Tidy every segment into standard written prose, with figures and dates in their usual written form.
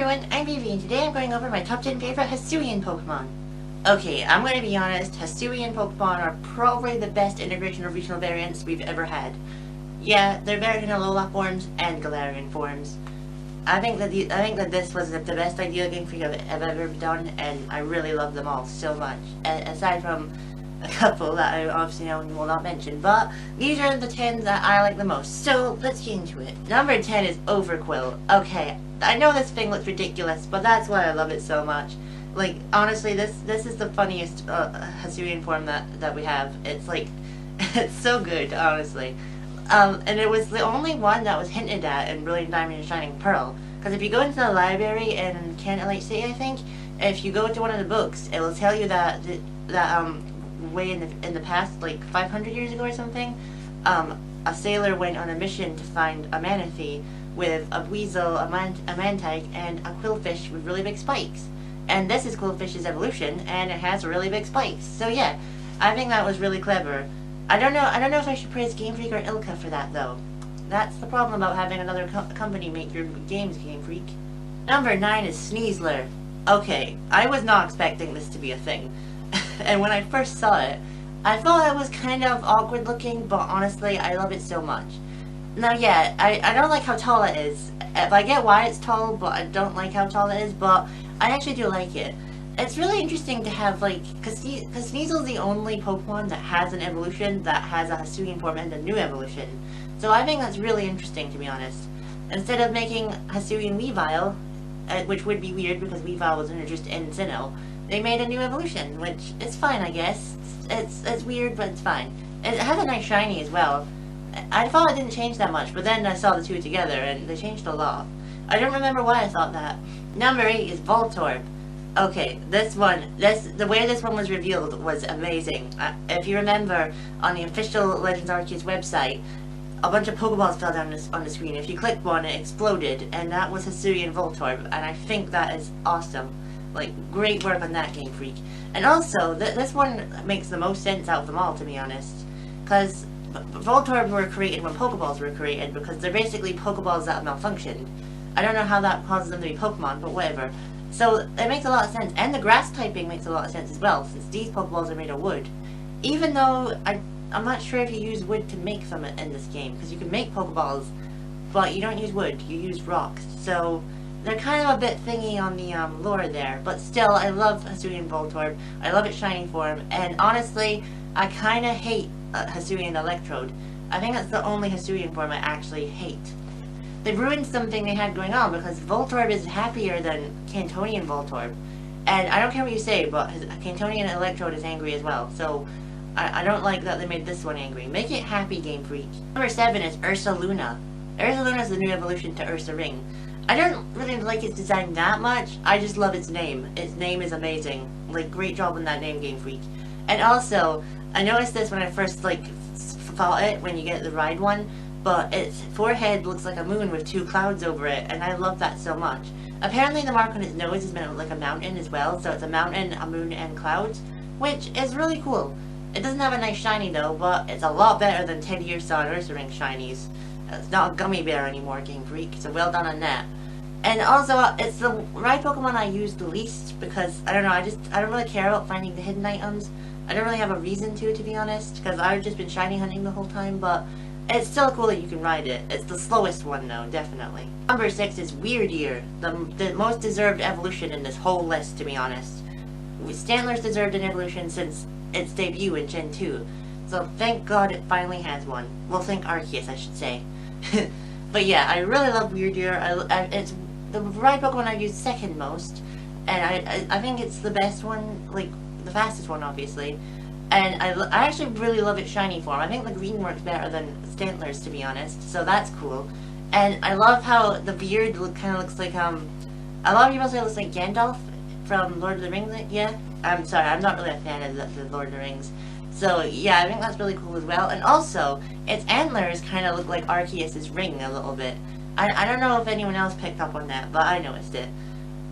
everyone, I'm Vivi, and today I'm going over my top 10 favorite Hisuian Pokemon. Okay, I'm going to be honest, Hisuian Pokemon are probably the best integration of regional variants we've ever had. Yeah, they're better than Alola forms and Galarian forms. I think that this was the best idea Game Freak I've ever done, and I really love them all so much. Aside from a couple that I obviously will not mention, but these are the 10 that I like the most. So let's get into it. Number 10 is Overquill. Okay, I know this thing looks ridiculous, but that's why I love it so much. Like, honestly, this is the funniest Hisuian form that we have. It's like, it's so good, honestly. And it was the only one that was hinted at in Brilliant Diamond and Shining Pearl. Because if you go into the library in Canterlite City, I think, if you go to one of the books, it will tell you that way in the past, like 500 years ago or something, a sailor went on a mission to find a manatee with a weasel, a mantike, and a quillfish with really big spikes. And this is Quillfish's evolution, and it has really big spikes. So yeah, I think that was really clever. I don't know if I should praise Game Freak or Ilka for that though. That's the problem about having another company make your games, Game Freak. Number 9 is Sneasler. Okay, I was not expecting this to be a thing. And when I first saw it, I thought it was kind of awkward looking, but honestly, I love it so much. Now yeah, I don't like how tall it is. I get why it's tall, but I don't like how tall it is, but I actually do like it. It's really interesting to have, like, because Sneasel's the only Pokemon that has an evolution that has a Hisuian form and a new evolution. So I think that's really interesting, to be honest. Instead of making Hisuian Weavile, which would be weird because Weavile was introduced in Sinnoh, they made a new evolution, which is fine, I guess. It's weird, but it's fine. It has a nice shiny as well. I thought it didn't change that much, but then I saw the two together, and they changed a lot. I don't remember why I thought that. Number 8 is Voltorb. Okay, the way this one was revealed was amazing. If you remember, on the official Legends Arceus website, a bunch of Pokeballs fell down on the screen. If you clicked one, it exploded, and that was Hisuian Voltorb, and I think that is awesome. Like, great work on that, Game Freak. And also, this one makes the most sense out of them all, to be honest. Because Voltorb were created when Pokeballs were created, because they're basically Pokeballs that have malfunctioned. I don't know how that causes them to be Pokemon, but whatever. So, it makes a lot of sense. And the grass typing makes a lot of sense as well, since these Pokeballs are made of wood. Even though, I'm not sure if you use wood to make them in this game, because you can make Pokeballs, but you don't use wood, you use rocks. So, they're kind of a bit thingy on the lore there, but still, I love Hisuian Voltorb. I love its shiny form, and honestly, I kind of hate Hisuian Electrode. I think that's the only Hisuian form I actually hate. They ruined something they had going on, because Voltorb is happier than Cantonian Voltorb. And I don't care what you say, but Cantonian Electrode is angry as well, so I don't like that they made this one angry. Make it happy, Game Freak. Number 7 is Ursa Luna. Ursa Luna is the new evolution to Ursa Ring. I don't really like its design that much, I just love its name. Its name is amazing. Like, great job on that name, Game Freak. And also, I noticed this when I first, like, fought it, when you get the ride one, but its forehead looks like a moon with 2 clouds over it, and I love that so much. Apparently the mark on its nose is meant to look like a mountain as well, so it's a mountain, a moon, and clouds, which is really cool. It doesn't have a nice shiny though, but it's a lot better than Teddy Ursa and Ursa Ring shinies. It's not a gummy bear anymore, Game Freak, so well done on that. And also, it's the ride Pokemon I use the least, because, I don't know, I don't really care about finding the hidden items. I don't really have a reason to be honest, because I've just been shiny hunting the whole time, but it's still cool that you can ride it. It's the slowest one though, definitely. Number 6 is Weirdeer, the most deserved evolution in this whole list, to be honest. Stantler's deserved an evolution since its debut in Gen 2, so thank God it finally has one. Well, thank Arceus, I should say. But yeah, I really love Weirdeer. It's the ride Pokemon I've used second most, and I think it's the best one, like, the fastest one, obviously. And I actually really love its shiny form. I think the green works better than Stantler's, to be honest, so that's cool. And I love how the beard kind of looks like, a lot of people say it looks like Gandalf from Lord of the Rings, yeah? I'm sorry, I'm not really a fan of the Lord of the Rings. So yeah, I think that's really cool as well. And also, its antlers kind of look like Arceus' ring a little bit. I don't know if anyone else picked up on that, but I noticed it.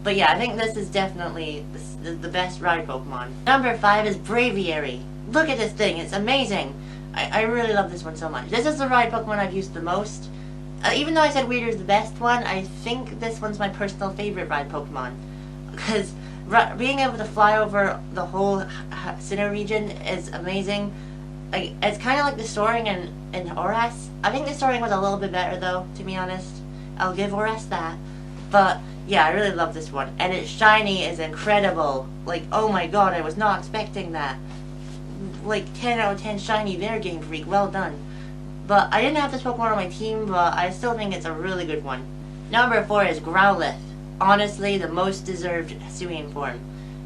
But yeah, I think this is definitely the best ride Pokemon. Number 5 is Braviary. Look at this thing, it's amazing. I really love this one so much. This is the ride Pokemon I've used the most. Even though I said Weirder's the best one, I think this one's my personal favorite ride Pokemon. Because being able to fly over the whole Sinnoh region is amazing. Like, it's kind of like the soaring in Oras. I think the soaring was a little bit better though, to be honest. I'll give Oras that. But yeah, I really love this one. And its shiny is incredible. Like, oh my god, I was not expecting that. Like, 10 out of 10 shiny there, Game Freak. Well done. But I didn't have this Pokemon on my team, but I still think it's a really good one. Number 4 is Growlithe. Honestly, the most deserved Hisuian form.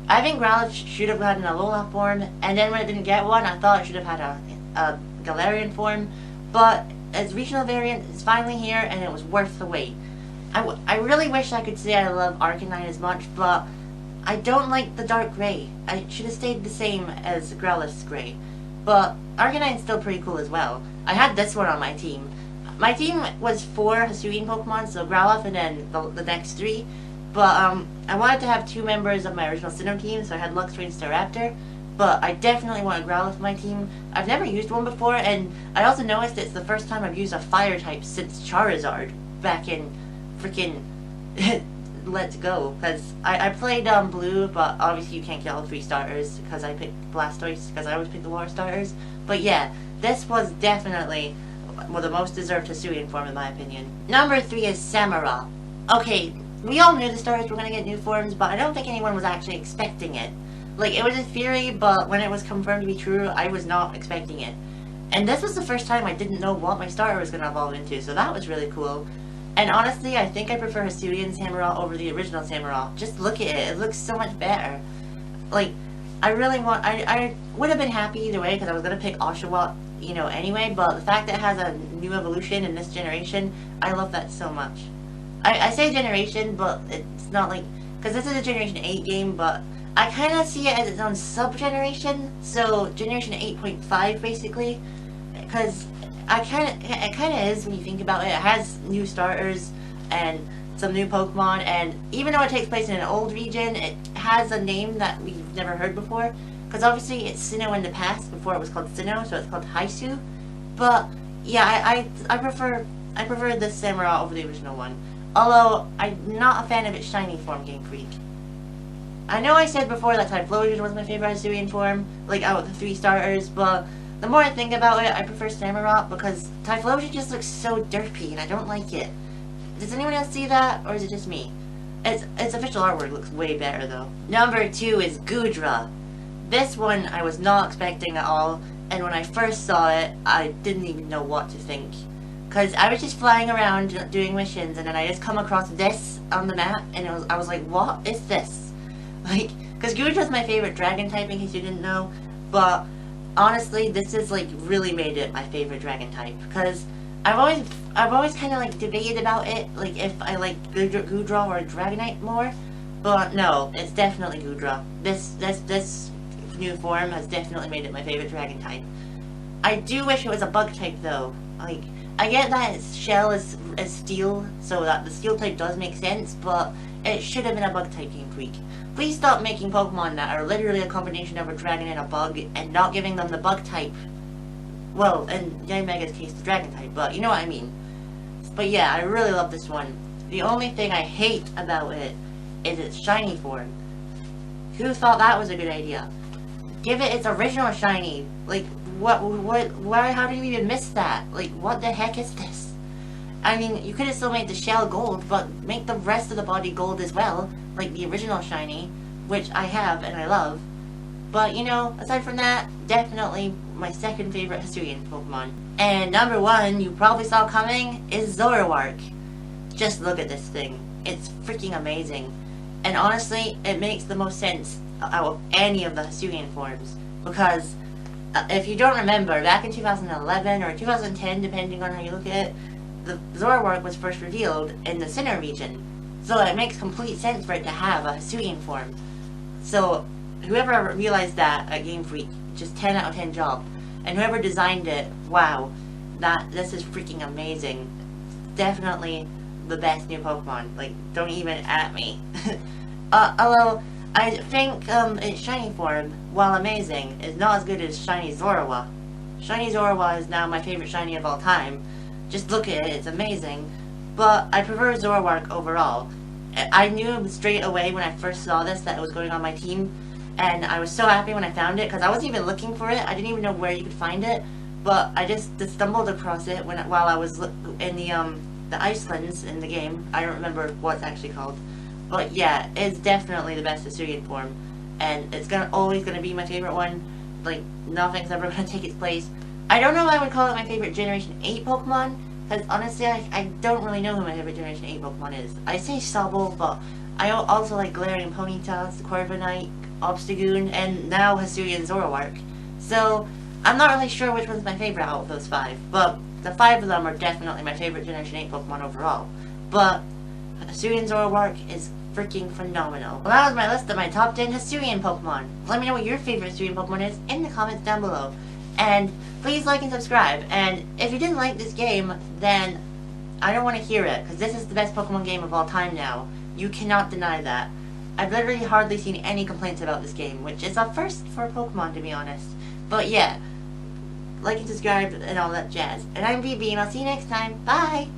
I think Growlithe should have gotten a Alola form, and then when it didn't get one, I thought it should have had a Galarian form. But its regional variant is finally here, and it was worth the wait. I really wish I could say I love Arcanine as much, but I don't like the dark gray. I should have stayed the same as Growlithe's gray. But Arcanine's still pretty cool as well. I had this one on my team. My team was 4 Hisuian Pokemon, so Growlithe and then the next 3. But I wanted to have 2 members of my original Sinnoh team, so I had Luxray and Staraptor. But I definitely want Growlithe on my team. I've never used one before, and I also noticed it's the first time I've used a fire type since Charizard back in freaking Let's Go. Because I played Blue, but obviously you can't get all 3 starters because I picked Blastoise, because I always pick the water starters. But yeah, this was definitely the most deserved Hisuian form in my opinion. Number 3 is Samurott. Okay, we all knew the starters were going to get new forms, but I don't think anyone was actually expecting it. Like, it was a theory, but when it was confirmed to be true, I was not expecting it. And this was the first time I didn't know what my starter was going to evolve into, so that was really cool. And honestly, I think I prefer Hisuian Samurott over the original Samurott. Just look at it, it looks so much better. Like, I really want, I would have been happy either way, because I was going to pick Oshawott, you know, anyway, but the fact that it has a new evolution in this generation, I love that so much. I say generation, but it's not like, because this is a Generation 8 game, but I kind of see it as its own sub-generation, so Generation 8.5 basically, because it kind of is when you think about it. It has new starters and some new Pokemon, and even though it takes place in an old region, it has a name that we've never heard before, because obviously it's Sinnoh in the past, before it was called Sinnoh, so it's called Hisui. But yeah, I prefer this Samurott over the original one, although I'm not a fan of its shiny form, Game Freak. I know I said before that Typhlosion was my favorite Hisuian form, like out of the 3 starters, but the more I think about it, I prefer Samurott because Typhlosion just looks so derpy and I don't like it. Does anyone else see that, or is it just me? Its official artwork looks way better though. Number 2 is Goodra. This one I was not expecting at all, and when I first saw it, I didn't even know what to think. Because I was just flying around doing missions, and then I just come across this on the map, and I was like, what is this? Like, because Goodra's my favorite dragon type, in case you didn't know, but honestly, this is like really made it my favorite dragon type, because I've always kind of like debated about it, like if I like Goodra or Dragonite more, but no, it's definitely Goodra. This new form has definitely made it my favorite dragon type. I do wish it was a bug type though. Like, I get that its shell is steel, so that the steel type does make sense, but it should have been a bug type, Game Freak. Please stop making Pokemon that are literally a combination of a dragon and a bug, and not giving them the bug type. Well, in Yanmega's case, the dragon type, but you know what I mean. But yeah, I really love this one. The only thing I hate about it is its shiny form. Who thought that was a good idea? Give it its original shiny. Like, why, how did you even miss that? Like, what the heck is this? I mean, you could have still made the shell gold, but make the rest of the body gold as well, like the original shiny, which I have and I love. But, you know, aside from that, definitely my second favorite Hisuian Pokemon. And number 1, you probably saw coming, is Zoroark. Just look at this thing. It's freaking amazing. And honestly, it makes the most sense out of any of the Hisuian forms. Because, if you don't remember, back in 2011 or 2010, depending on how you look at it, the Zoroark was first revealed in the Sinnoh region. So it makes complete sense for it to have a Hisuian form. So, whoever realized that at Game Freak, just 10 out of 10 job. And whoever designed it, wow, this is freaking amazing. Definitely the best new Pokemon. Like, don't even at me. Although, I think its shiny form, while amazing, is not as good as shiny Zorowa. Shiny Zorowa is now my favorite shiny of all time. Just look at it, it's amazing. But I prefer Zoroark overall. I knew straight away when I first saw this that it was going on my team, and I was so happy when I found it, because I wasn't even looking for it. I didn't even know where you could find it, but I just stumbled across it while I was in the ice cleanse in the game. I don't remember what it's actually called. But yeah, it's definitely the best Hisuian form, and it's always gonna be my favorite one. Like, nothing's ever gonna take its place. I don't know if I would call it my favorite Generation 8 Pokemon, because honestly, I don't really know who my favorite Generation 8 Pokemon is. I say Sobble, but I also like Glaring Ponyta, Corviknight, Obstagoon, and now Hisuian Zoroark. So, I'm not really sure which one's my favorite out of those 5, but the 5 of them are definitely my favorite Generation 8 Pokemon overall. But Hisuian Zoroark is freaking phenomenal. Well, that was my list of my top 10 Hisuian Pokemon. Let me know what your favorite Hisuian Pokemon is in the comments down below. And please like and subscribe. And if you didn't like this game, then I don't want to hear it, because this is the best Pokemon game of all time now. You cannot deny that. I've literally hardly seen any complaints about this game, which is a first for Pokemon, to be honest. But yeah, like and subscribe and all that jazz. And I'm BB, and I'll see you next time. Bye!